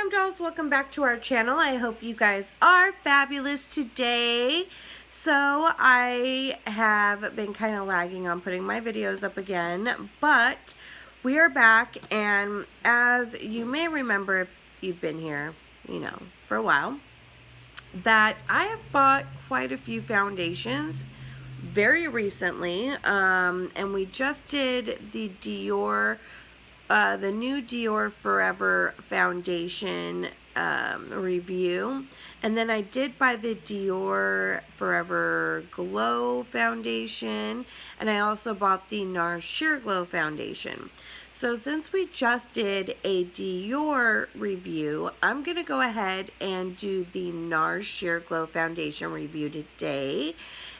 Welcome, dolls. Welcome back to our channel. I hope you guys are fabulous today. So I have been kind of lagging on putting my videos up again, but we are back, and as you may remember if you've been here, for a while, that I have bought quite a few foundations very recently, and we just did the new Dior Forever foundation review, and then I did buy the Dior Forever Glow foundation, and I also bought the NARS Sheer Glow foundation. So since we just did a Dior review, I'm going to go ahead and do the NARS Sheer Glow foundation review today,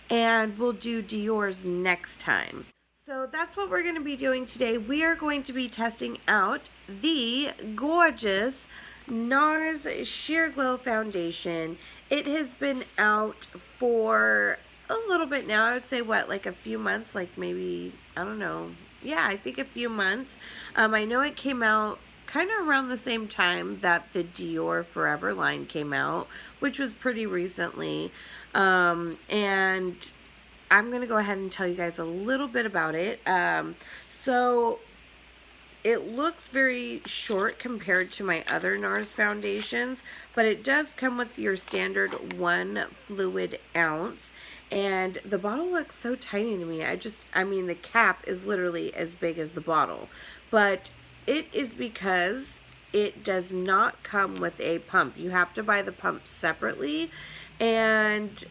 and we'll do Dior's next time. So that's what we're going to be doing today. We are going to be testing out the gorgeous NARS Sheer Glow foundation. It has been out for a little bit now. I would say, like a few months, like maybe, I don't know. Yeah, I think a few months. I know it came out kind of around the same time that the Dior Forever line came out, which was pretty recently. And I'm going to go ahead and tell you guys a little bit about it. So it looks very short compared to my other NARS foundations, but it does come with your standard 1 fluid ounce. And the bottle looks so tiny to me. I mean, the cap is literally as big as the bottle. But it is because it does not come with a pump. You have to buy the pump separately. And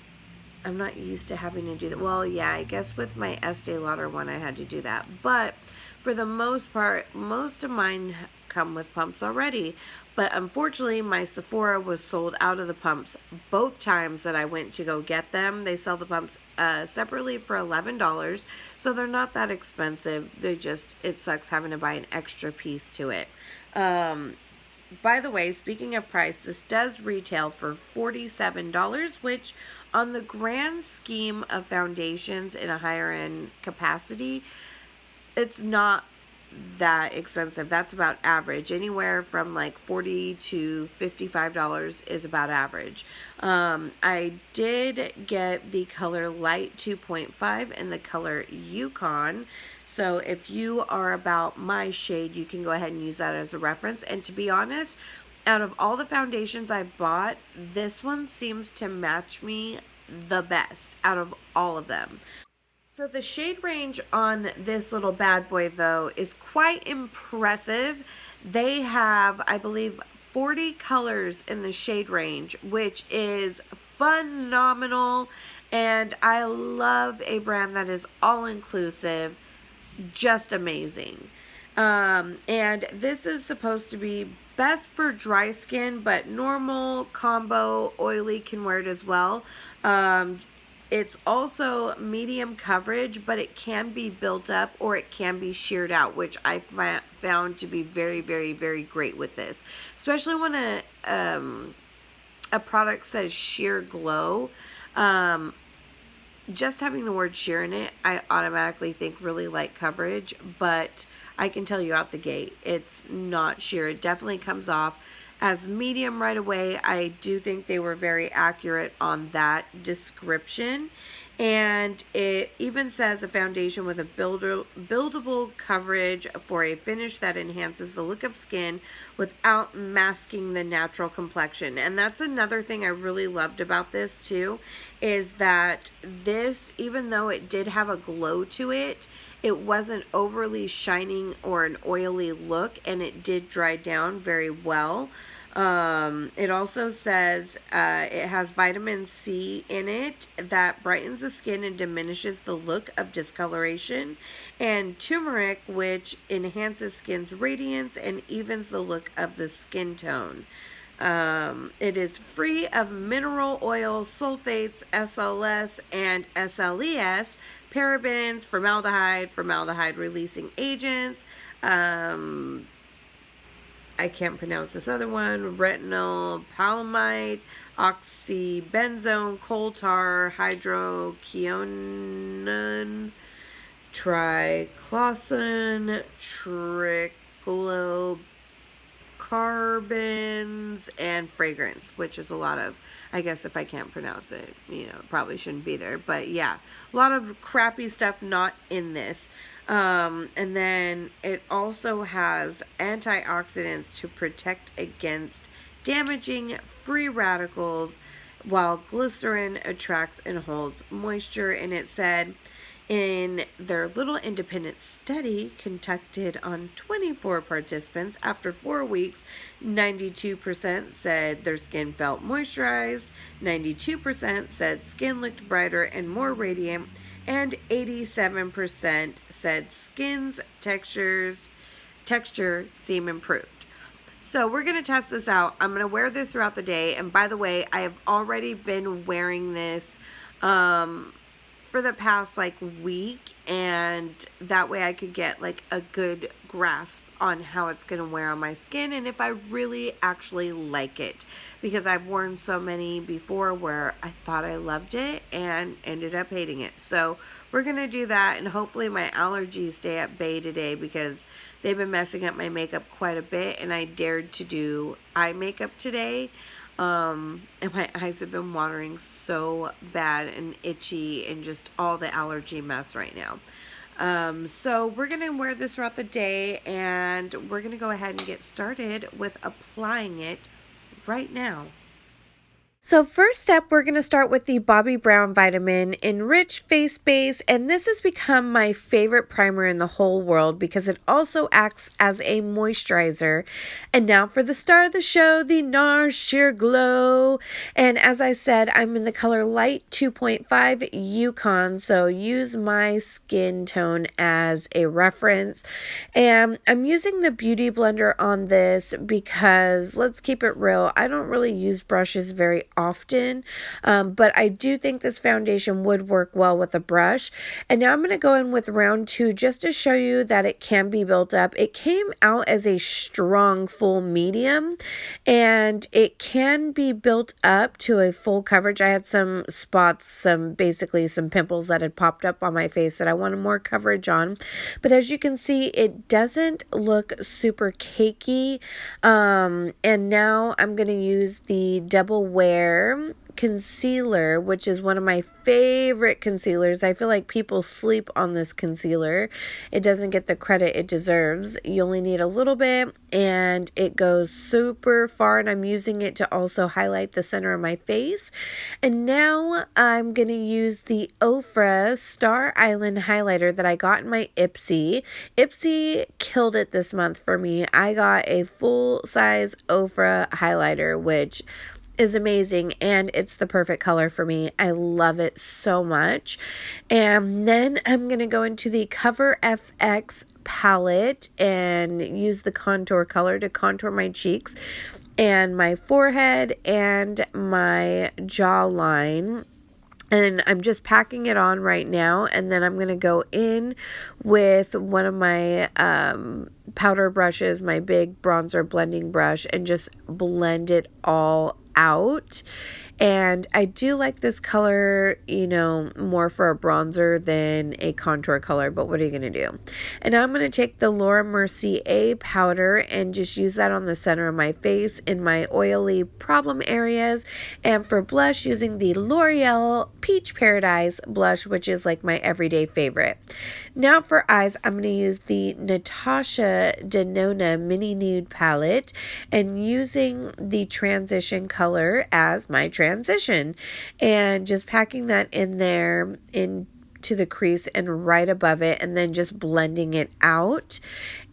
I'm not used to having to do that. Well, yeah, I guess with my Estee Lauder one, I had to do that. But for the most part, most of mine come with pumps already. But unfortunately, my Sephora was sold out of the pumps both times that I went to go get them. They sell the pumps separately for $11. So they're not that expensive. It sucks having to buy an extra piece to it. By the way, speaking of price, this does retail for $47, which on the grand scheme of foundations in a higher end capacity, it's not that expensive. That's about average. Anywhere from like $40 to $55 is about average. I did get the color Light 2.5 and the color Yukon. So if you are about my shade, you can go ahead and use that as a reference. And to be honest, out of all the foundations I bought, this one seems to match me the best out of all of them. So the shade range on this little bad boy, though, is quite impressive. They have, I believe, 40 colors in the shade range, which is phenomenal. And I love a brand that is all-inclusive. Just amazing. And this is supposed to be best for dry skin, but normal, combo, oily can wear it as well. It's also medium coverage, but it can be built up or it can be sheared out, which I found to be very, very, very great with this. Especially when a product says sheer glow. Just having the word sheer in it, I automatically think really light coverage, but I can tell you out the gate, it's not sheer. It definitely comes off as medium right away. I do think they were very accurate on that description. And it even says a foundation with a buildable coverage for a finish that enhances the look of skin without masking the natural complexion. And that's another thing I really loved about this too, is that this, even though it did have a glow to it, it wasn't overly shining or an oily look, and it did dry down very well. It also says it has vitamin C in it that brightens the skin and diminishes the look of discoloration, and turmeric, which enhances skin's radiance and evens the look of the skin tone. It is free of mineral oil, sulfates, SLS, and SLES, parabens, formaldehyde releasing agents, I can't pronounce this other one, retinol, palamide, oxybenzone, coal tar, hydroquinone, triclosan, carbons and fragrance, which is a lot of, I guess if I can't pronounce it, probably shouldn't be there. But yeah, a lot of crappy stuff not in this. And then it also has antioxidants to protect against damaging free radicals, while glycerin attracts and holds moisture. And it said in their little independent study conducted on 24 participants, after 4 weeks, 92% said their skin felt moisturized, 92% said skin looked brighter and more radiant, and 87% said skin's texture seemed improved. So we're going to test this out. I'm going to wear this throughout the day. And by the way, I have already been wearing this for the past week, and that way I could get a good grasp on how it's going to wear on my skin and if I really actually like it, because I've worn so many before where I thought I loved it and ended up hating it. So we're going to do that, and hopefully my allergies stay at bay today, because they've been messing up my makeup quite a bit, and I dared to do eye makeup today. And my eyes have been watering so bad and itchy and just all the allergy mess right now. So we're going to wear this throughout the day, and we're going to go ahead and get started with applying it right now. So first step, we're going to start with the Bobbi Brown Vitamin Enriched Face Base, and this has become my favorite primer in the whole world because it also acts as a moisturizer. And now for the star of the show, the NARS Sheer Glow. And as I said, I'm in the color Light 2.5 Yukon, so use my skin tone as a reference. And I'm using the Beauty Blender on this because, let's keep it real, I don't really use brushes very often, but I do think this foundation would work well with a brush. And now I'm going to go in with round 2 just to show you that it can be built up. It came out as a strong full medium, and it can be built up to a full coverage. I had some spots, basically some pimples that had popped up on my face that I wanted more coverage on, but as you can see, it doesn't look super cakey. And now I'm going to use the Double Wear concealer, which is one of my favorite concealers. I feel like people sleep on this concealer. It doesn't get the credit it deserves. You only need a little bit, and it goes super far, and I'm using it to also highlight the center of my face. And now I'm going to use the Ofra Star Island highlighter that I got in my Ipsy. Ipsy killed it this month for me. I got a full-size Ofra highlighter, which is amazing, and it's the perfect color for me. I love it so much. And then I'm going to go into the Cover FX palette and use the contour color to contour my cheeks and my forehead and my jawline. And I'm just packing it on right now, and then I'm going to go in with one of my powder brushes, my big bronzer blending brush, and just blend it all out. And I do like this color, more for a bronzer than a contour color, but what are you going to do? And now I'm going to take the Laura Mercier powder and just use that on the center of my face in my oily problem areas. And for blush, using the L'Oreal Peach Paradise blush, which is my everyday favorite. Now for eyes, I'm going to use the Natasha Denona Mini Nude palette and using the transition color as my transition, and just packing that in there into the crease and right above it, and then just blending it out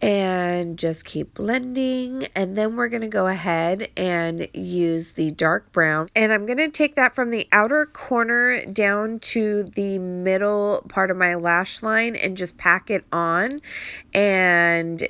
and just keep blending. And then we're going to go ahead and use the dark brown, and I'm going to take that from the outer corner down to the middle part of my lash line and just pack it on. And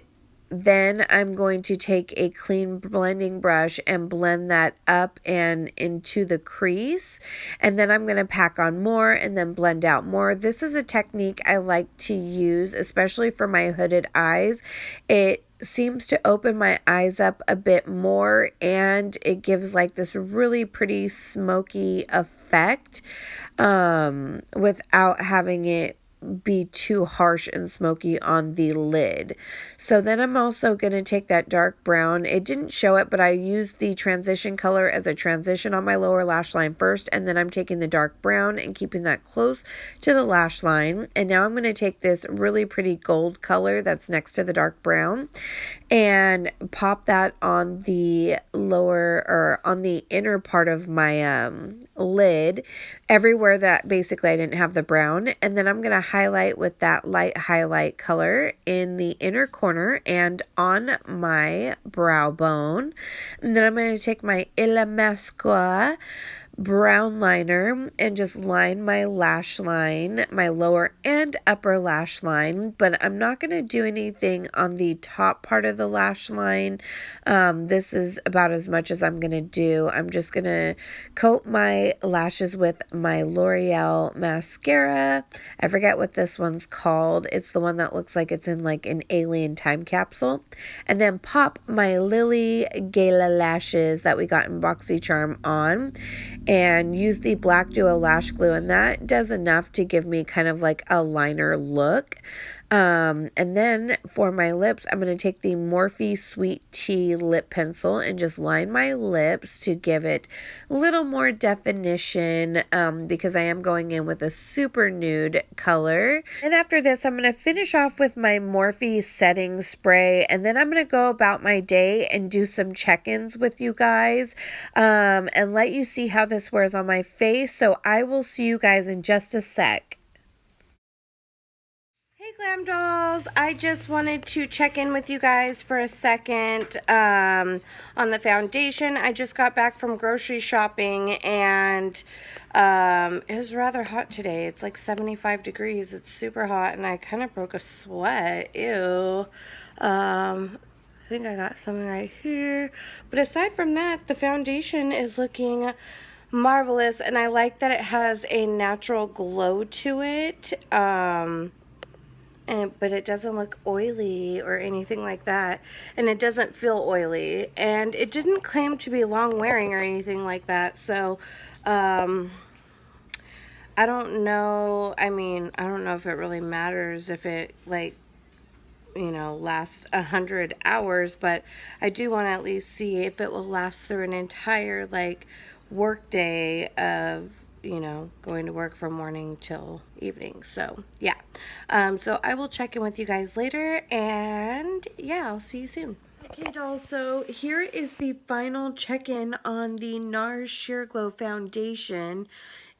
then I'm going to take a clean blending brush and blend that up and into the crease. And then I'm going to pack on more and then blend out more. This is a technique I like to use, especially for my hooded eyes. It seems to open my eyes up a bit more, and it gives this really pretty smoky effect without having it be too harsh and smoky on the lid. So then I'm also going to take that dark brown. It didn't show it, but I used the transition color as a transition on my lower lash line first, and then I'm taking the dark brown and keeping that close to the lash line. And now I'm going to take this really pretty gold color that's next to the dark brown and pop that on the lower or on the inner part of my lid, everywhere that basically I didn't have the brown. And then I'm going to highlight with that light highlight color in the inner corner and on my brow bone. And then I'm going to take my Illamasqua brown liner and just line my lash line, my lower and upper lash line, but I'm not going to do anything on the top part of the lash line. This is about as much as I'm going to do. I'm just going to coat my lashes with my L'Oreal mascara. I forget what this one's called. It's the one that looks like it's in like an alien time capsule. And then pop my Lily Gala lashes that we got in BoxyCharm on, and use the Black Duo lash glue, and that does enough to give me kind of like a liner look. And then for my lips, I'm going to take the Morphe Sweet Tea lip pencil and just line my lips to give it a little more definition, because I am going in with a super nude color. And after this, I'm going to finish off with my Morphe setting spray, and then I'm going to go about my day and do some check-ins with you guys, and let you see how this wears on my face. So I will see you guys in just a sec. Hey Glam Dolls, I just wanted to check in with you guys for a second on the foundation. I just got back from grocery shopping, and it was rather hot today. It's like 75 degrees. It's super hot, and I kind of broke a sweat. Ew. I think I got something right here. But aside from that, the foundation is looking marvelous, and I like that it has a natural glow to it. But it doesn't look oily or anything like that, and it doesn't feel oily, and it didn't claim to be long wearing or anything like that. So I don't know. I mean, I don't know if it really matters if it, like, you know, lasts 100 hours, but I do want to at least see if it will last through an entire like work day of, you know, going to work from morning till evening. So yeah, so I will check in with you guys later, and yeah, I'll see you soon. Okay, dolls, so here is the final check-in on the NARS Sheer Glow Foundation.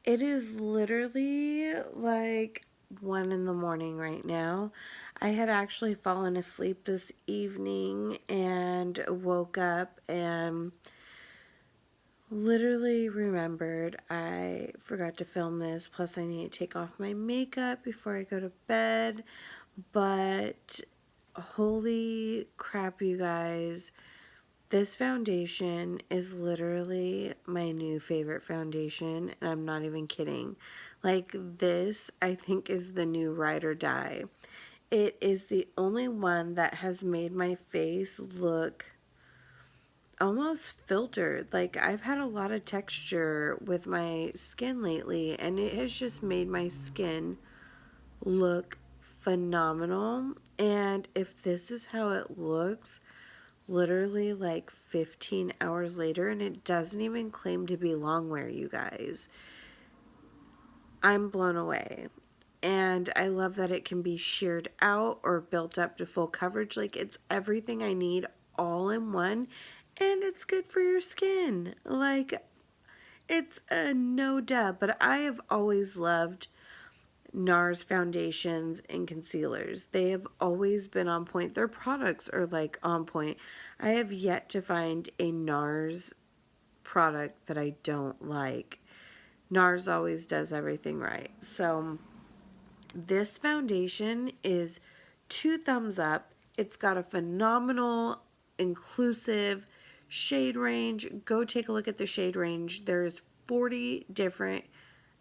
It is literally like 1 in the morning right now. I had actually fallen asleep this evening and woke up and literally remembered I forgot to film this, plus I need to take off my makeup before I go to bed. But holy crap, you guys, this foundation is literally my new favorite foundation, and I'm not even kidding. Like, this I think is the new ride or die. It is the only one that has made my face look almost filtered. Like, I've had a lot of texture with my skin lately, and it has just made my skin look phenomenal. And if this is how it looks literally like 15 hours later, and it doesn't even claim to be long wear, you guys, I'm blown away. And I love that it can be sheared out or built up to full coverage. Like, it's everything I need all in one, and it's good for your skin. Like, it's a no duh. But I have always loved NARS foundations and concealers. They have always been on point. Their products are like on point. I have yet to find a NARS product that I don't like. NARS always does everything right. So this foundation is 2 thumbs up. It's got a phenomenal, inclusive shade range. Go take a look at the shade range. There's 40 different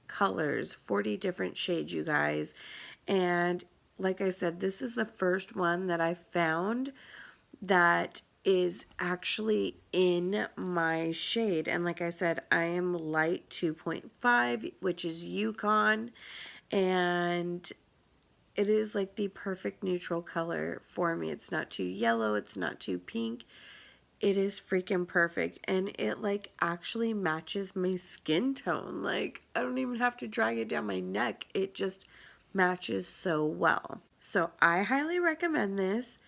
colors, 40 different shades, you guys. And like I said, this is the first one that I found that is actually in my shade. And like I said, I am light 2.5, which is Yukon, and it is like the perfect neutral color for me. It's not too yellow, it's not too pink. It is freaking perfect, and it like actually matches my skin tone. Like, I don't even have to drag it down my neck. It just matches so well. So I highly recommend this.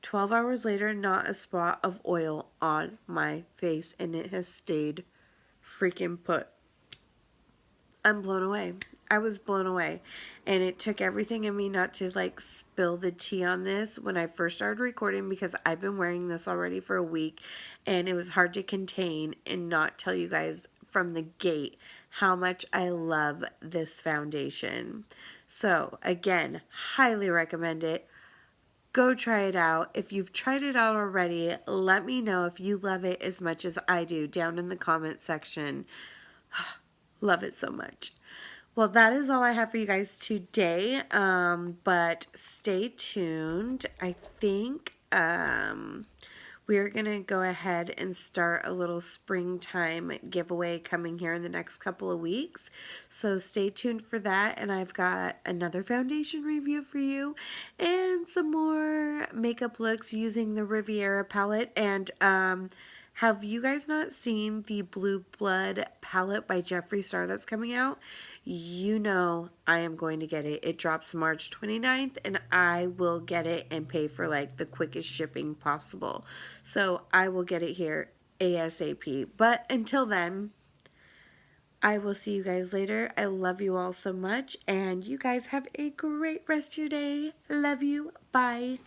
12 hours later, not a spot of oil on my face, and it has stayed freaking put. I'm blown away. I was blown away. And it took everything in me not to like spill the tea on this when I first started recording, because I've been wearing this already for a week and it was hard to contain and not tell you guys from the gate how much I love this foundation. So again, highly recommend it. Go try it out. If you've tried it out already, let me know if you love it as much as I do down in the comment section. Love it so much. Well, that is all I have for you guys today. But stay tuned. I think we're going to go ahead and start a little springtime giveaway coming here in the next couple of weeks. So stay tuned for that. And I've got another foundation review for you and some more makeup looks using the Riviera palette. And have you guys not seen the Blue Blood palette by Jeffree Star that's coming out? You know I am going to get it. It drops March 29th, and I will get it and pay for like the quickest shipping possible. So I will get it here ASAP. But until then, I will see you guys later. I love you all so much, and you guys have a great rest of your day. Love you. Bye.